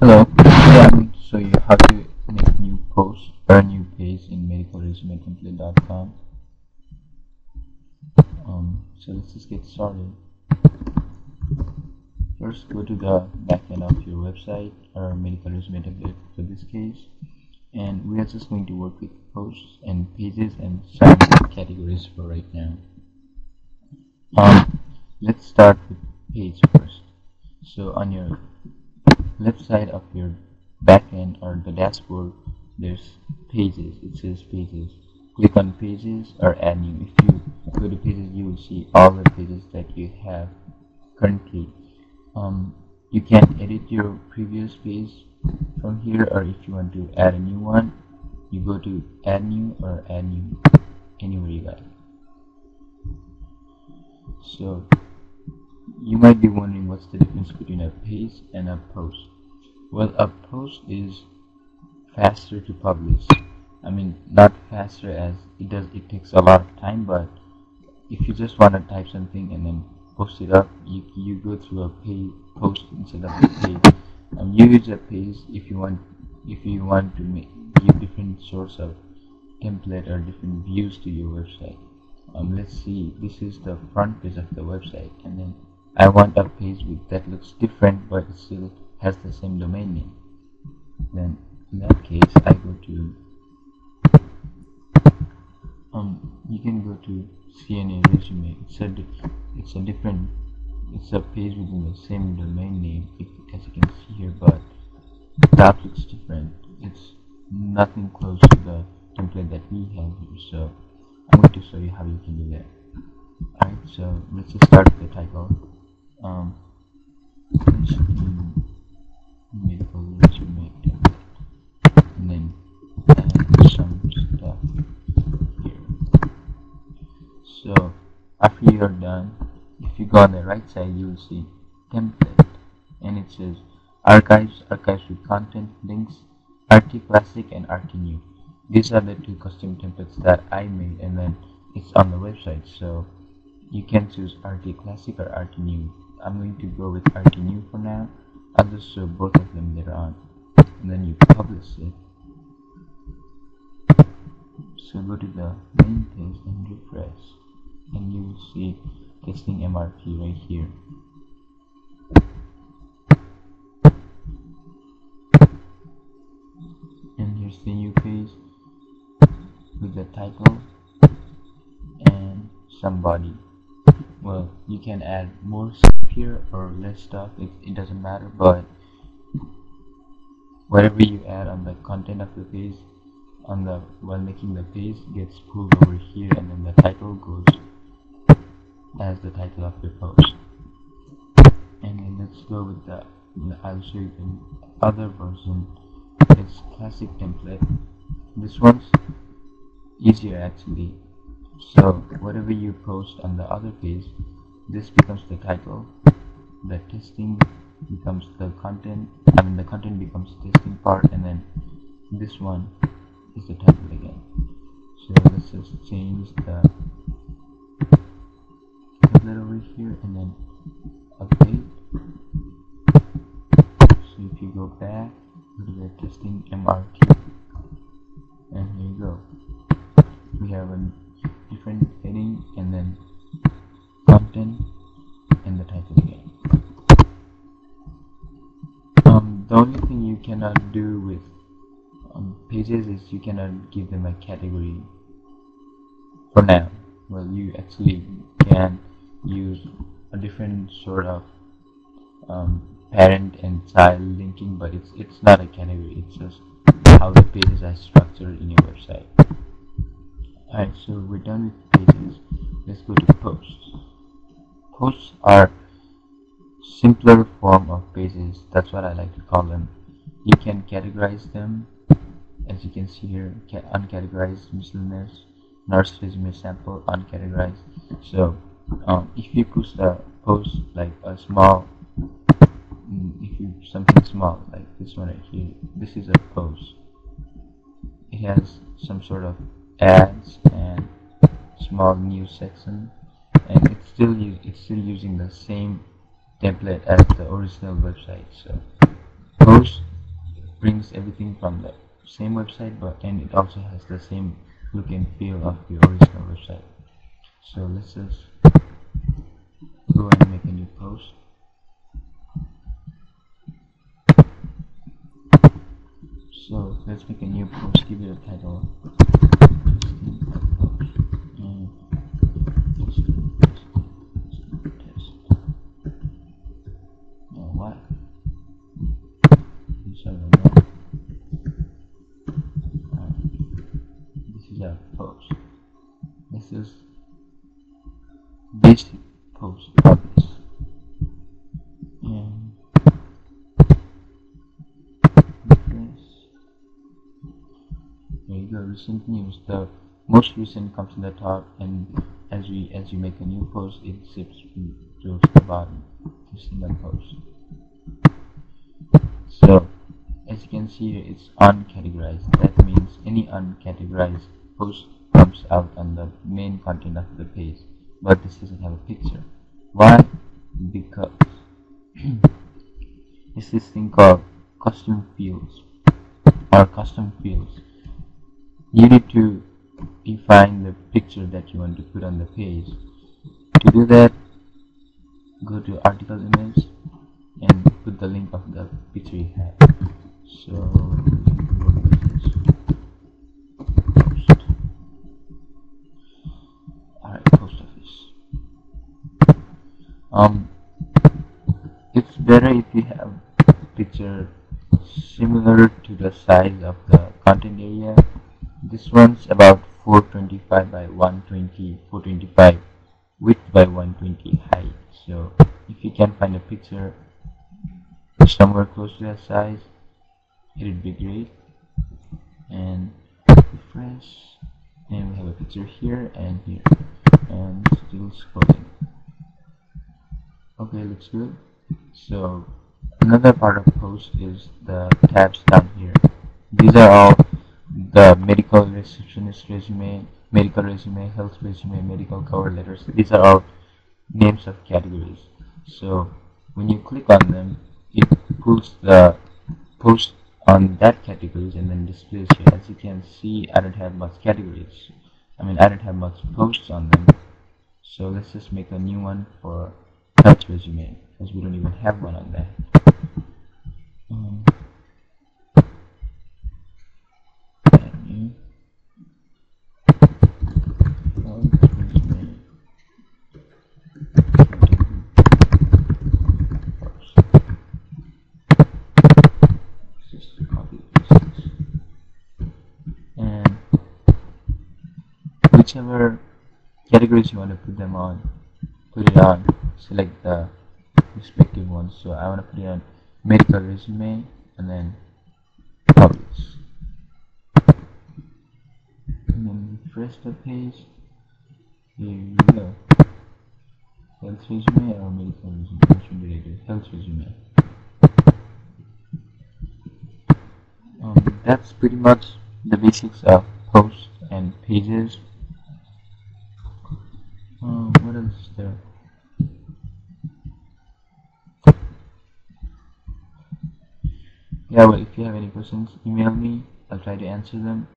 Hello, today I'm going to show you how to make new post or a new page in medicalresumetemplate.com. So let's just get started. First, go to the backend of your website or medical resume template for this case, and we are just going to work with posts and pages and some categories for right now. Let's start with page first. So on your left side of your backend or the dashboard, there's pages. It says pages. Click on pages or add new. If you go to pages, you will see all the pages that you have currently. You can edit your previous page from here, or if you want to add a new one, you go to add new or add new anywhere you like. So you might be wondering what's the difference between a page and a post. Well, a post is faster to publish. I mean, not faster as it takes a lot of time, but if you just want to type something and then post it up, you go through a post instead of a page. You use a page if you want to give different sorts of template or different views to your website. Let's see, this is the front page of the website, and then I want a page that looks different but it still has the same domain name. Then in that case, I go to you can go to CNA resume. It's a page within the same domain name, as you can see here, but the app looks different. It's nothing close to the template that we have here, so I'm going to show you how you can do that. Alright, so let's just start with the title. Medical resume template, and then add some stuff here. So after you're done, if you go on the right side, you will see template, and it says archives with content, links, RT Classic and RT New. These are the two custom templates that I made, and then it's on the website, so you can choose RT Classic or RT New. I'm going to go with RT New for now. I'll just show both of them later on, and then you publish it. So go to the main page and refresh, and you will see testing MRT right here. And here's the new page with the title and some body. Well, you can add more stuff here or less stuff, it doesn't matter, but whatever you add on the content of the page while making the page gets pulled over here, and then the title goes as the title of your post. And then let's go with I'll show you the other version. It's classic template. This one's easier actually. So whatever you post on the other page, this becomes the title, the testing becomes the content, the content becomes the testing part, and then this one is the title again. So let's just change the template over here and then update. So if you go back, go to the testing MRT, and here you go. We have a different heading and then content and the title again. The only thing you cannot do with pages is you cannot give them a category for now. Well, you actually can use a different sort of parent and child linking, but it's not a category. It's just how the pages are structured in your website. Alright, so we're done with pages. Let's go to posts. Posts are simpler form of pages. That's what I like to call them. You can categorize them, as you can see here. Uncategorized, miscellaneous, nurse resume sample, uncategorized. So if you push the post like a small, something small like this one right here, this is a post. It has some sort of ads and small news section, and it's still using the same template as the original website. So post brings everything from the same website, and it also has the same look and feel of the original website. So let's just go and make a new post. So let's make a new post, give it a title, and what? This is a post. This is basic post publish, and refresh. There you go. Recent news. The most recent comes in the top, and as you make a new post, it zips to the bottom to see the post. So as you can see here, it's uncategorized. That means any uncategorized post comes out on the main content of the page, but this doesn't have a picture. Why? Because it's this thing called custom fields or custom fields. You need to define the picture that you want to put on the page. To do that, go to article image and put the link of the picture you have. So post. Alright, post office. It's better if you have a picture similar to the size of the content area. This one's about 425 by 120, 425 width by 120 height. So if you can find a picture somewhere close to that size, it would be great. And refresh, and we have a picture here and here, and still scrolling. Okay, looks good. So another part of post is the tabs down here. These are all the medical receptionist resume, medical resume, health resume, medical cover letters. These are all names of categories. So when you click on them, it pulls the post on that categories and then displays here. As you can see, I don't have much categories. I don't have much posts on them. So let's just make a new one for health resume, because we don't even have one on that. New health resume. Just copy this. And whichever categories you want to put it on, select the respective ones. So I want to put it on medical resume and then publish, and then refresh the page. Here you go. Health resume or medical resume? Which one did I do? Health resume. That's pretty much the basics of posts and pages. What else is there? Yeah, well, if you have any questions, email me. I'll try to answer them.